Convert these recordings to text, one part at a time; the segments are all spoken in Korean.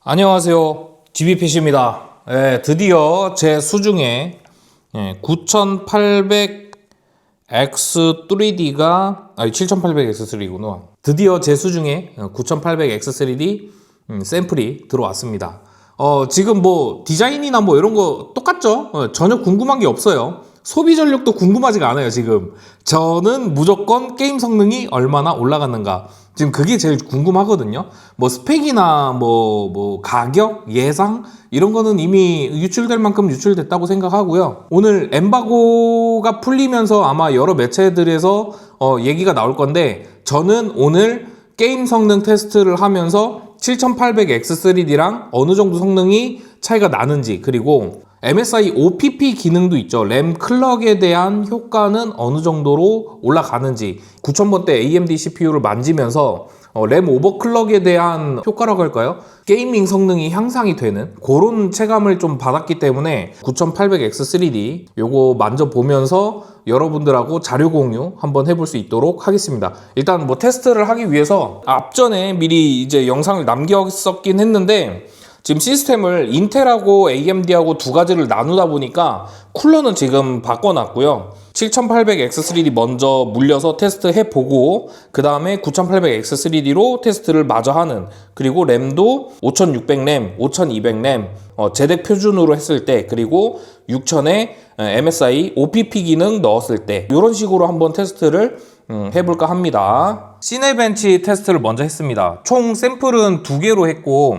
안녕하세요. GBPC입니다. 드디어 제 수중에 9800X3D가 7800X3구나. 드디어 제 수중에 9800X3D 샘플이 들어왔습니다. 지금 뭐 디자인이나 뭐 이런 거 똑같죠? 전혀 궁금한 게 없어요. 소비 전력도 궁금하지가 않아요. 지금 저는 무조건 게임 성능이 얼마나 올라갔는가, 지금 그게 제일 궁금하거든요. 뭐 스펙이나 뭐 가격 예상 이런 거는 이미 유출될 만큼 유출됐다고 생각하고요. 오늘 엠바고가 풀리면서 아마 여러 매체들에서 얘기가 나올 건데, 저는 오늘 게임 성능 테스트를 하면서 7800X3D랑 어느 정도 성능이 차이가 나는지, 그리고 MSI OPP 기능도 있죠. 램 클럭에 대한 효과는 어느 정도로 올라가는지, 9000번대 AMD CPU를 만지면서 램 오버클럭에 대한 효과라고 할까요? 게이밍 성능이 향상이 되는 그런 체감을 좀 받았기 때문에 9800X3D 요거 만져보면서 여러분들하고 자료 공유 한번 해볼 수 있도록 하겠습니다. 일단 뭐 테스트를 하기 위해서 앞전에 미리 이제 영상을 남겼었긴 했는데, 지금 시스템을 인텔하고 AMD하고 두 가지를 나누다 보니까 쿨러는 지금 바꿔놨고요. 7800X3D 먼저 물려서 테스트 해보고, 그 다음에 9800X3D로 테스트를 마저 하는, 그리고 램도 5600램, 5200램 제덱 표준으로 했을 때, 그리고 6000에 MSI OPP 기능 넣었을 때, 이런 식으로 한번 테스트를 해볼까 합니다. 시네벤치 테스트를 먼저 했습니다. 총 샘플은 2개로 했고,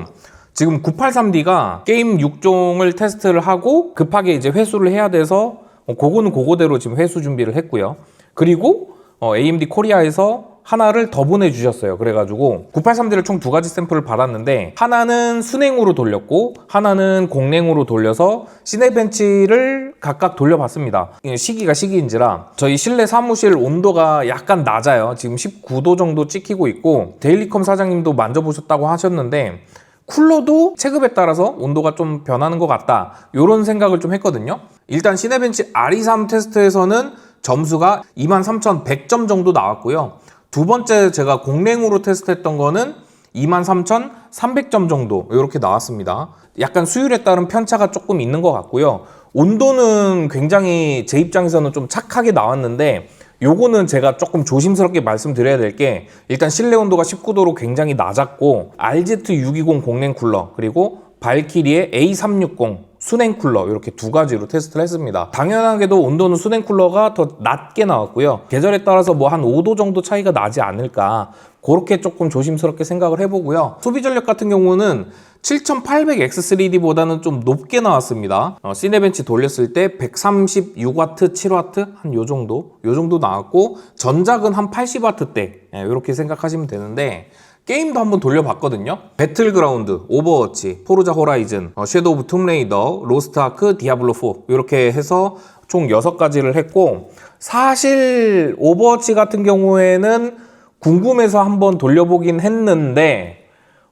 지금 983D가 게임 6종을 테스트를 하고 급하게 이제 회수를 해야 돼서 그거는 그거대로 지금 회수 준비를 했고요. 그리고 AMD 코리아에서 하나를 더 보내주셨어요. 그래가지고 983D를 총 2가지 샘플을 받았는데, 하나는 순행으로 돌렸고 하나는 공냉으로 돌려서 시네벤치를 각각 돌려봤습니다. 시기가 시기인지라 저희 실내 사무실 온도가 약간 낮아요. 지금 19도 정도 찍히고 있고, 데일리컴 사장님도 만져보셨다고 하셨는데 쿨러도 체급에 따라서 온도가 좀 변하는 것 같다, 이런 생각을 좀 했거든요. 일단 시네벤치 RE3 테스트에서는 점수가 23100점 정도 나왔고요. 두 번째 제가 공랭으로 테스트했던 거는 23300점 정도 이렇게 나왔습니다. 약간 수율에 따른 편차가 조금 있는 것 같고요. 온도는 굉장히 제 입장에서는 좀 착하게 나왔는데, 요거는 제가 조금 조심스럽게 말씀드려야 될 게, 일단 실내 온도가 19도로 굉장히 낮았고, RZ620 공냉 쿨러, 그리고 발키리의 A360 순행 쿨러, 이렇게 두 가지로 테스트를 했습니다. 당연하게도 온도는 순행 쿨러가 더 낮게 나왔고요. 계절에 따라서 뭐 한 5도 정도 차이가 나지 않을까, 그렇게 조금 조심스럽게 생각을 해보고요. 소비 전력 같은 경우는 7800X3D보다는 좀 높게 나왔습니다. 시네벤치 돌렸을 때 136W, 7W 한 요 정도 나왔고, 전작은 한 80W대 이렇게 생각하시면 되는데, 게임도 한번 돌려봤거든요. 배틀그라운드, 오버워치, 포르자 호라이즌, 섀도우 오브 툼레이더, 로스트 아크, 디아블로4 이렇게 해서 총 6가지를 했고, 사실 오버워치 같은 경우에는 궁금해서 한번 돌려보긴 했는데,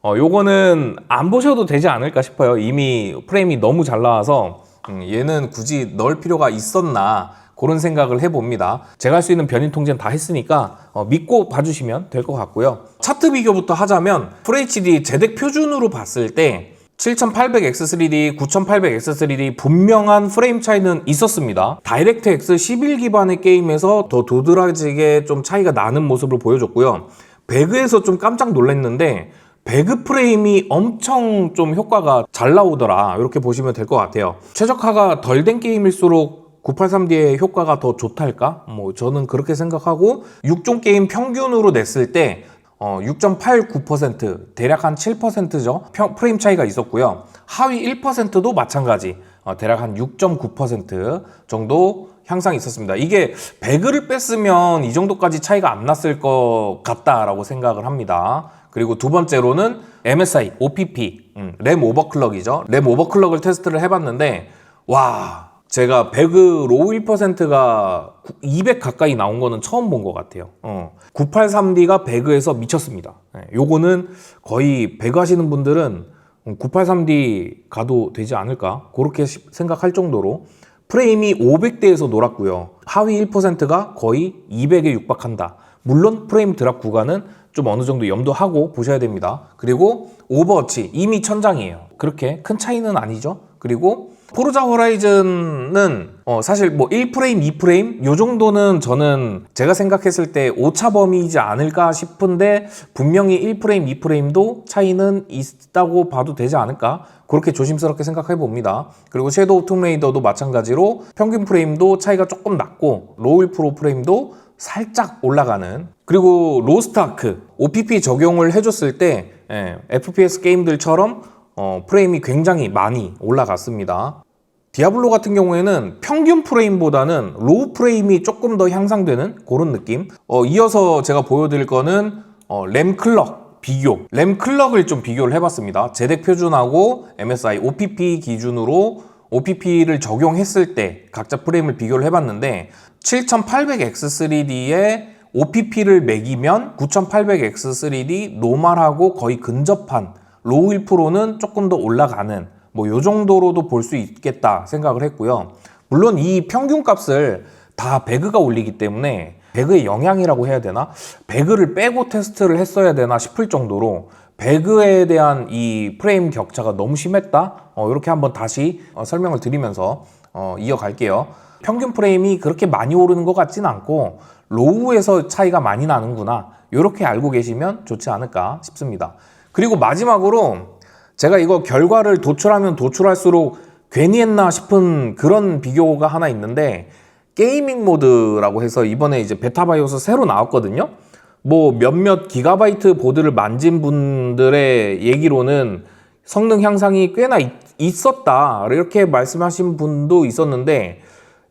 요거는 안 보셔도 되지 않을까 싶어요. 이미 프레임이 너무 잘 나와서 얘는 굳이 넣을 필요가 있었나, 그런 생각을 해봅니다. 제가 할 수 있는 변인 통제는 다 했으니까 믿고 봐주시면 될 것 같고요. 차트 비교부터 하자면 FHD 제덱 표준으로 봤을 때 7800X3D, 9800X3D 분명한 프레임 차이는 있었습니다. 다이렉트X 11 기반의 게임에서 더 도드라지게 좀 차이가 나는 모습을 보여줬고요. 배그에서 좀 깜짝 놀랐는데, 배그 프레임이 엄청 좀 효과가 잘 나오더라, 이렇게 보시면 될 것 같아요. 최적화가 덜 된 게임일수록 983D의 효과가 더 좋달까? 뭐 저는 그렇게 생각하고, 6종 게임 평균으로 냈을 때 6.89%, 대략 한 7%죠. 프레임 차이가 있었고요. 하위 1%도 마찬가지, 대략 한 6.9% 정도 향상이 있었습니다. 이게 배그를 뺐으면 이 정도까지 차이가 안 났을 것 같다라고 생각을 합니다. 그리고 두 번째로는 MSI OPP, 램 오버클럭이죠. 램 오버클럭을 테스트를 해봤는데, 와, 제가 배그 로우 1%가 200 가까이 나온 거는 처음 본 것 같아요. 983D가 배그에서 미쳤습니다. 요거는 거의 배그 하시는 분들은 983D 가도 되지 않을까, 그렇게 생각할 정도로 프레임이 500대에서 놀았고요. 하위 1%가 거의 200에 육박한다. 물론 프레임 드랍 구간은 좀 어느 정도 염두하고 보셔야 됩니다. 그리고 오버워치 이미 천장이에요. 그렇게 큰 차이는 아니죠. 그리고 포르자 호라이즌은 사실 뭐 1프레임, 2프레임 요 정도는 저는 제가 생각했을 때 오차 범위이지 않을까 싶은데 분명히 1프레임, 2프레임도 차이는 있다고 봐도 되지 않을까 그렇게 조심스럽게 생각해 봅니다. 그리고 섀도우 오브 툼레이더도 마찬가지로 평균 프레임도 차이가 조금 났고 로우 프로 프레임도 살짝 올라가는, 그리고 로스트아크 OPP 적용을 해줬을 때 FPS 게임들처럼 프레임이 굉장히 많이 올라갔습니다. 디아블로 같은 경우에는 평균 프레임보다는 로우 프레임이 조금 더 향상되는 그런 느낌. 이어서 제가 보여드릴 거는 램 클럭 비교. 램 클럭을 좀 비교를 해봤습니다. 제덱 표준하고 MSI OPP 기준으로 OPP를 적용했을 때 각자 프레임을 비교를 해봤는데 7800X3D에 OPP를 매기면 9800X3D 노멀하고 거의 근접한 로우 1%는 조금 더 올라가는 뭐 요 정도로도 볼 수 있겠다 생각을 했고요. 물론 이 평균 값을 다 배그가 올리기 때문에 배그의 영향이라고 해야 되나? 배그를 빼고 테스트를 했어야 되나 싶을 정도로 배그에 대한 이 프레임 격차가 너무 심했다? 이렇게 한번 다시 설명을 드리면서 이어갈게요. 평균 프레임이 그렇게 많이 오르는 것 같진 않고 로우에서 차이가 많이 나는구나, 이렇게 알고 계시면 좋지 않을까 싶습니다. 그리고 마지막으로 제가 이거 결과를 도출하면 도출할수록 괜히 했나 싶은 그런 비교가 하나 있는데, 게이밍 모드라고 해서 이번에 이제 베타 바이오스 새로 나왔거든요. 뭐 몇몇 기가바이트 보드를 만진 분들의 얘기로는 성능 향상이 꽤나 있었다 이렇게 말씀하신 분도 있었는데,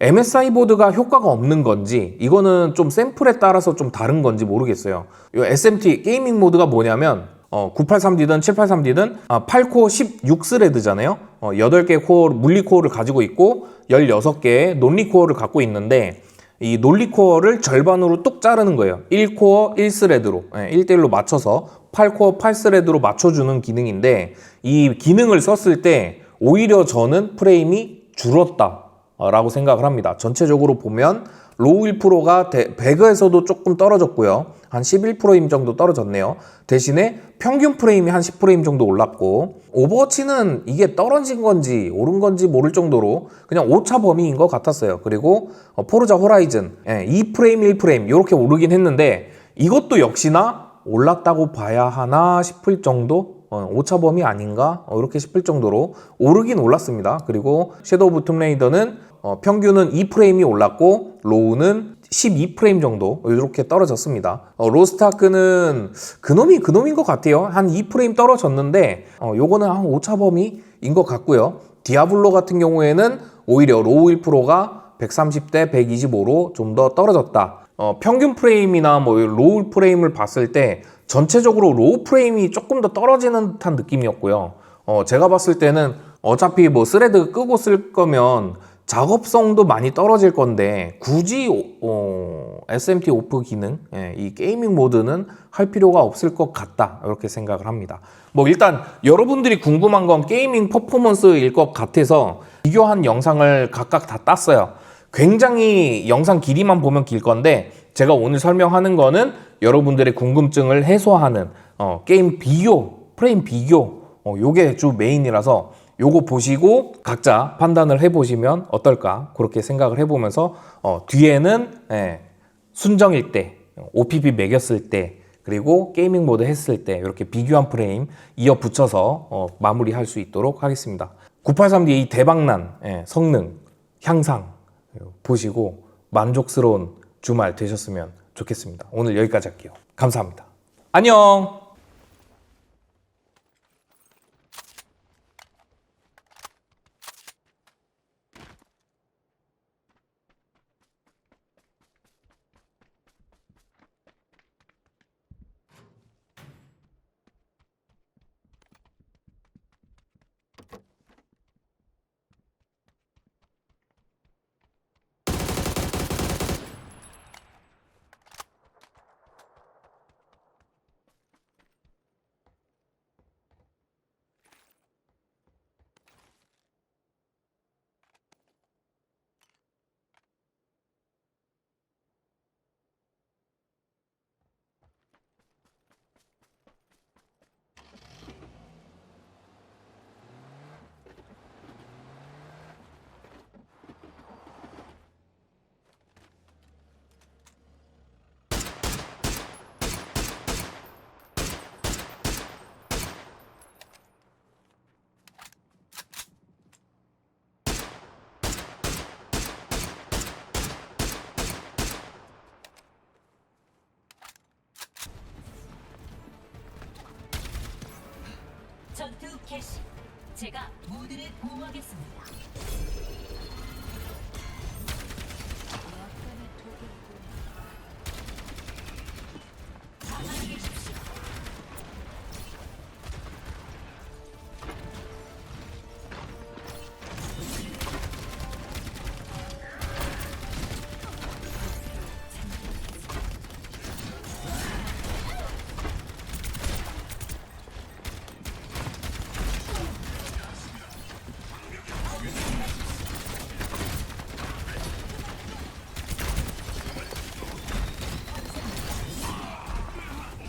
MSI 보드가 효과가 없는 건지 이거는 좀 샘플에 따라서 좀 다른 건지 모르겠어요. 이 SMT 게이밍 모드가 뭐냐면 983D든 783D든 8코어 16스레드잖아요. 8개 코어, 물리 코어를 가지고 있고 16개의 논리 코어를 갖고 있는데, 이 논리 코어를 절반으로 뚝 자르는 거예요. 1코어 1스레드로 1대1로 맞춰서 8코어 8스레드로 맞춰주는 기능인데, 이 기능을 썼을 때 오히려 저는 프레임이 줄었다 라고 생각을 합니다. 전체적으로 보면 로우 1%가 배그에서도 조금 떨어졌고요. 한 11% 정도 떨어졌네요. 대신에 평균 프레임이 한 10프레임 정도 올랐고, 오버워치는 이게 떨어진 건지 오른 건지 모를 정도로 그냥 오차 범위인 것 같았어요. 그리고 포르자 호라이즌 2프레임 1프레임 이렇게 오르긴 했는데, 이것도 역시나 올랐다고 봐야 하나 싶을 정도, 오차 범위 아닌가 이렇게 싶을 정도로 오르긴 올랐습니다. 그리고 섀도우 오브 툼레이더는 평균은 2프레임이 올랐고 로우는 12프레임 정도 이렇게 떨어졌습니다. 로스트아크는 그놈인 것 같아요. 한 2프레임 떨어졌는데 요거는 한 오차 범위인 것 같고요. 디아블로 같은 경우에는 오히려 로우 1%가 130대 125로 좀 더 떨어졌다. 평균 프레임이나 뭐 로우 프레임을 봤을 때 전체적으로 로우 프레임이 조금 더 떨어지는 듯한 느낌이었고요. 제가 봤을 때는 어차피 뭐 스레드 끄고 쓸 거면 작업성도 많이 떨어질 건데 굳이 SMT 오프 기능, 이 게이밍 모드는 할 필요가 없을 것 같다 이렇게 생각을 합니다. 뭐 일단 여러분들이 궁금한 건 게이밍 퍼포먼스일 것 같아서 비교한 영상을 각각 다 땄어요. 굉장히 영상 길이만 보면 길 건데, 제가 오늘 설명하는 거는 여러분들의 궁금증을 해소하는 게임 비교, 프레임 비교, 요게 주 메인이라서 요거 보시고 각자 판단을 해보시면 어떨까 그렇게 생각을 해보면서 뒤에는 순정일 때, OPP 매겼을 때, 그리고 게이밍 모드 했을 때 이렇게 비교한 프레임 이어 붙여서 마무리할 수 있도록 하겠습니다. 983D 이 대박난 성능 향상 보시고 만족스러운 주말 되셨으면 좋겠습니다. 오늘 여기까지 할게요. 감사합니다. 안녕. 전투 개시. 제가 모두를 보호하겠습니다. 약간의 독일뿐. 가만히 계십시오.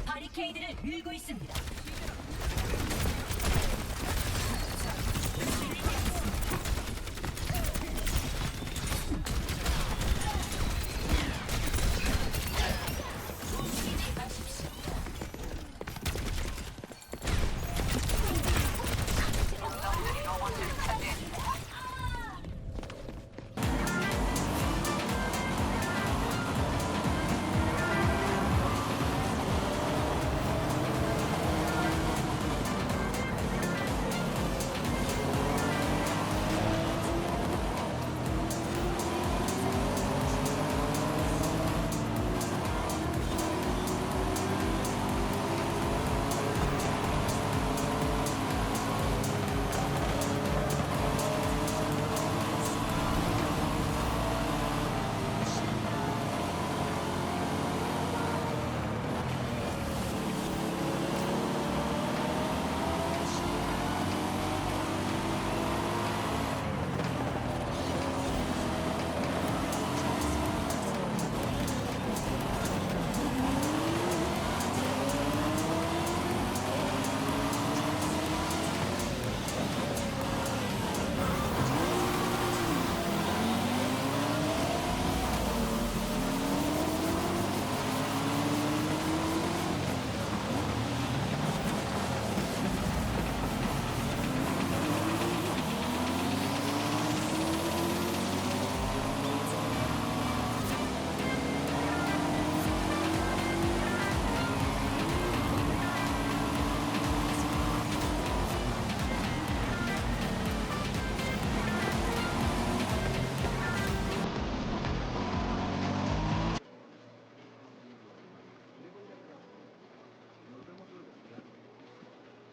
바리케이드를 밀고 있습니다. 움직이지 마십시오.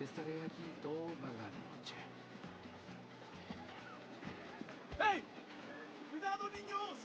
Estaré aquí toda la noche. ¡Hey! ¡Cuidado, niños!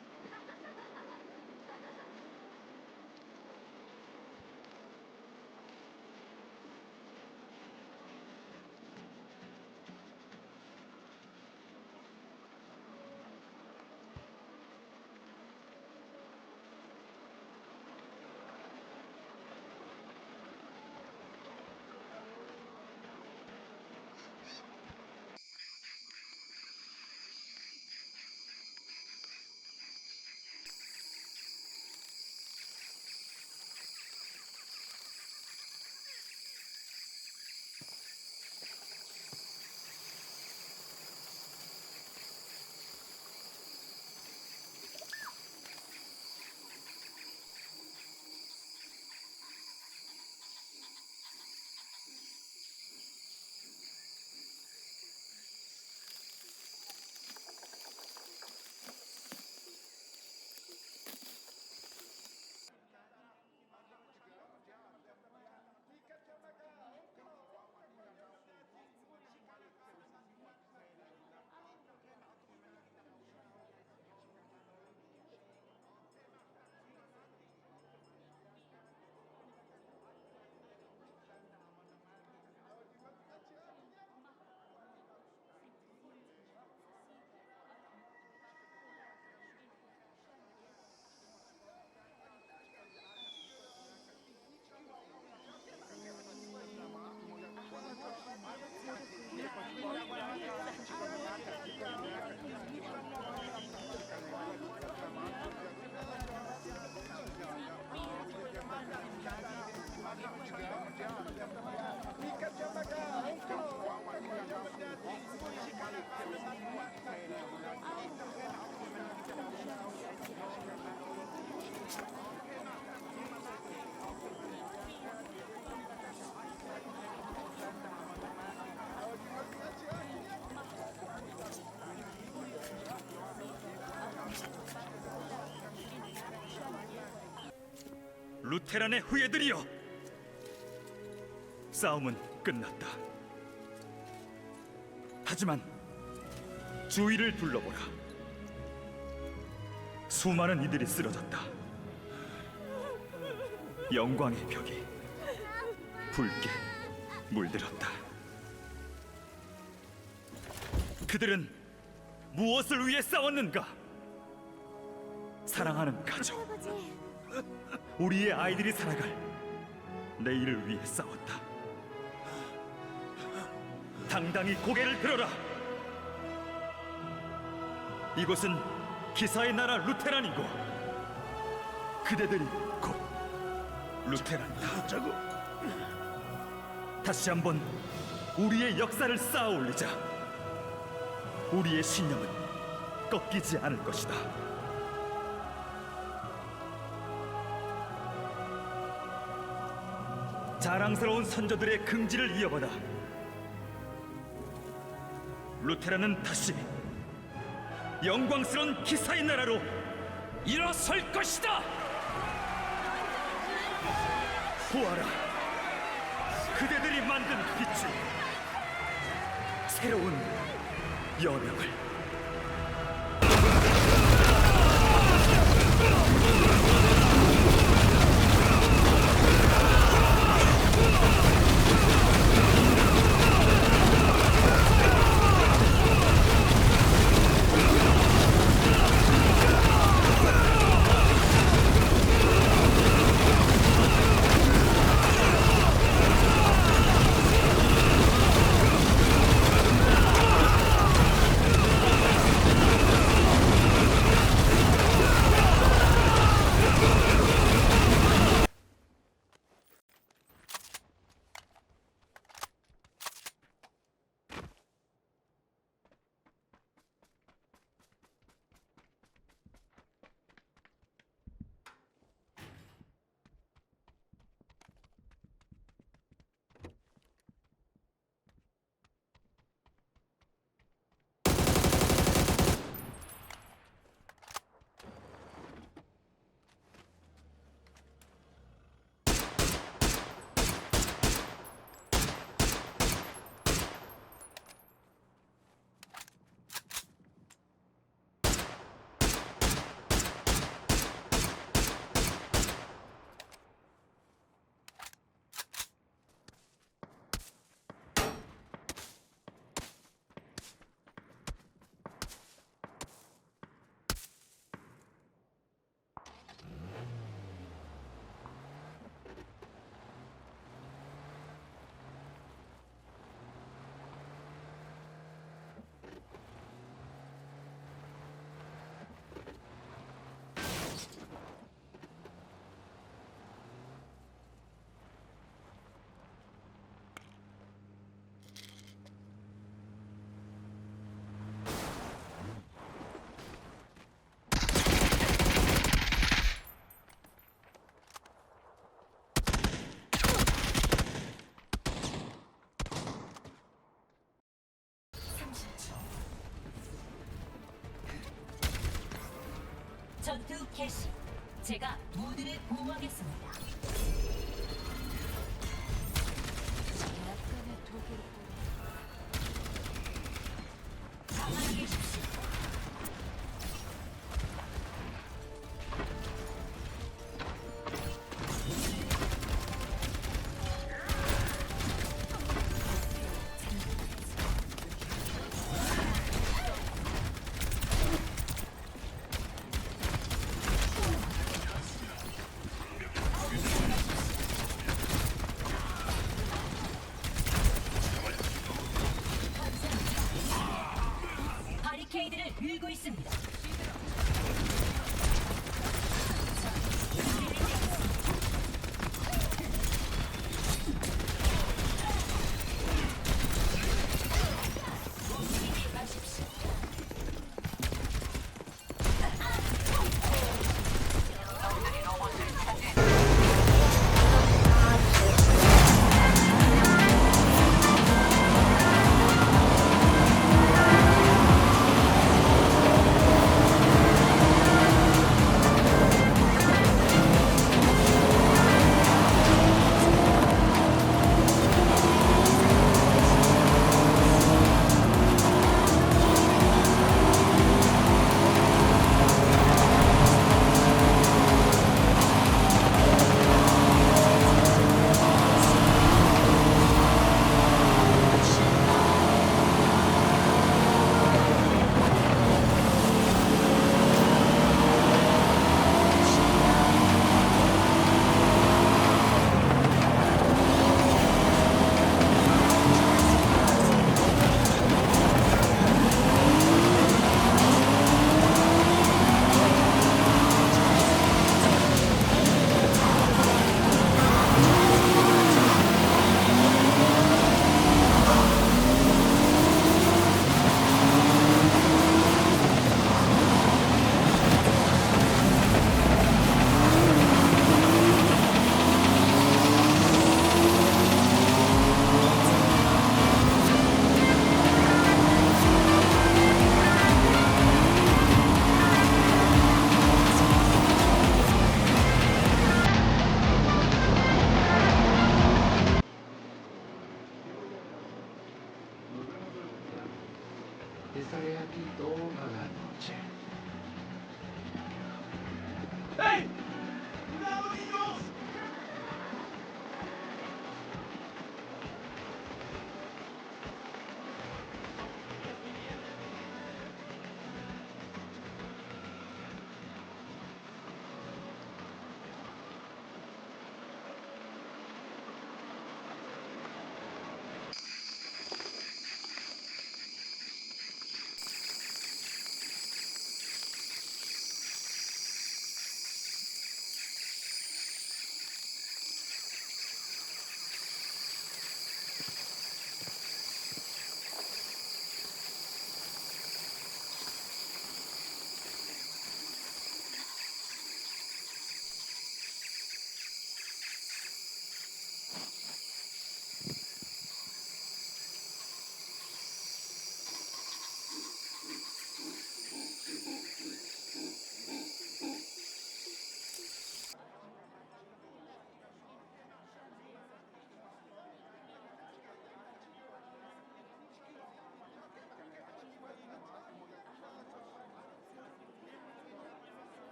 루테란의 후예들이여, 싸움은 끝났다. 하지만 주위를 둘러보라. 수많은 이들이 쓰러졌다. 영광의 벽이 붉게 물들었다. 그들은 무엇을 위해 싸웠는가? 사랑하는 가족, 우리의 아이들이 살아갈 내일을 위해 싸웠다. 당당히 고개를 들어라. 이곳은 기사의 나라 루테란이고 그대들이 곧 루테란이다. 다시 한번 우리의 역사를 쌓아 올리자. 우리의 신념은 꺾이지 않을 것이다. 자랑스러운 선조들의 긍지를 이어받아 루테란은 다시 영광스러운 기사의 나라로 일어설 것이다. 보아라, 그대들이 만든 빛이 새로운 여명을. 전투 개시. 제가 모두를 보호하겠습니다. 가만히 계십시오. 바리케이드를 밀고 있습니다. Estaré aquí toda la noche. ¡Hey! ¡Cuidado, niños!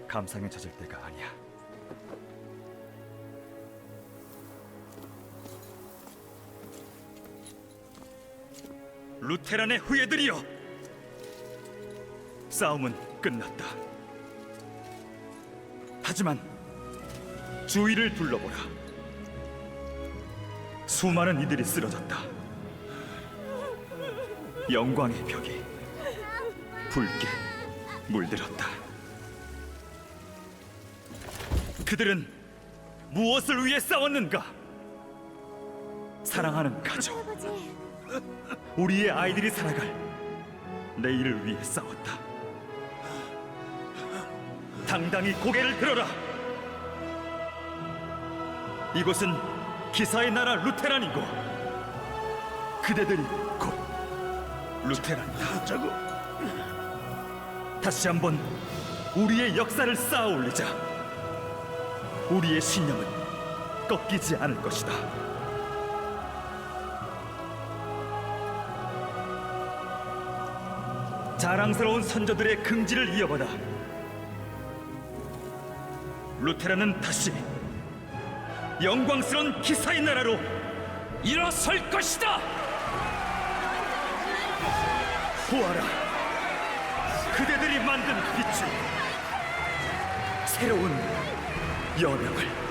감상에 젖을 때가 아니야. 루테란의 후예들이여, 싸움은 끝났다. 하지만 주위를 둘러보라. 수많은 이들이 쓰러졌다. 영광의 벽이 붉게 물들었다. 그들은 무엇을 위해 싸웠는가? 사랑하는 가족, 우리의 아이들이 살아갈 내일을 위해 싸웠다. 당당히 고개를 들어라. 이곳은 기사의 나라 루테란이고 그대들이 곧 루테란이다. 다시 한번 우리의 역사를 쌓아 올리자. 우리의 신념은 꺾이지 않을 것이다. 자랑스러운 선조들의 긍지를 이어받아 루테란은 다시 영광스러운 기사의 나라로 일어설 것이다. 보아라, 그대들이 만든 빛이 새로운 여명을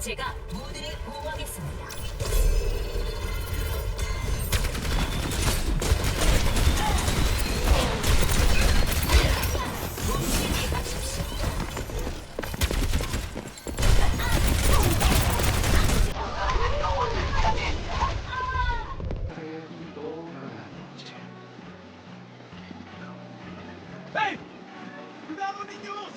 제가 모두를 보호하겠습니다. ¡Hey! ¡Cuidado, niños!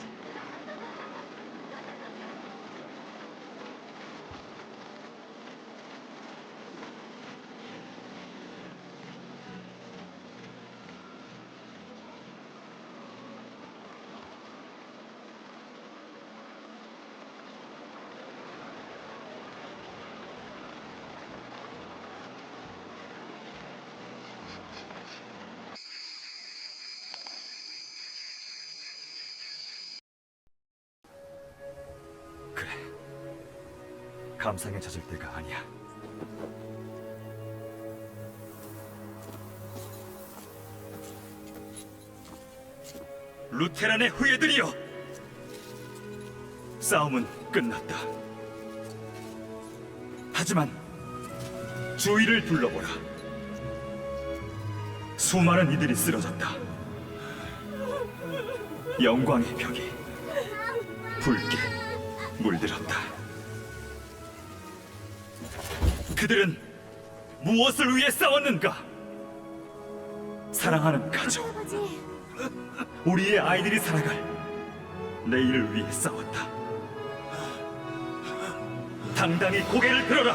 그래. 감상에 젖을 때가 아니야. 루테란의 후예들이여! 싸움은 끝났다. 하지만 주위를 둘러보라. 수많은 이들이 쓰러졌다. 영광의 벽이 붉게 물들었다. 그들은 무엇을 위해 싸웠는가? 사랑하는 가족, 우리의 아이들이 살아갈 내일을 위해 싸웠다. 당당히 고개를 들어라.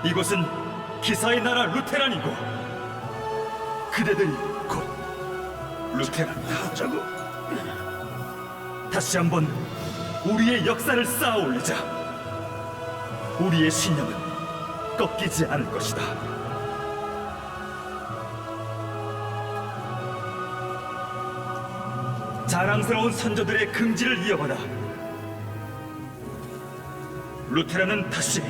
이곳은 기사의 나라 루테란이고 그대들이 곧 루테란이다. 다시 한번 우리의 역사를 쌓아 올리자. 우리의 신념은 꺾이지 않을 것이다. 자랑스러운 선조들의 긍지를 이어받아 루테란은 다시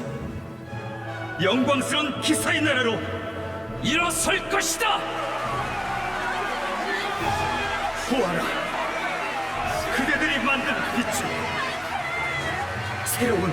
영광스러운 기사의 나라로 일어설 것이다. 보아라, 그대들이 만든 빛이 새로운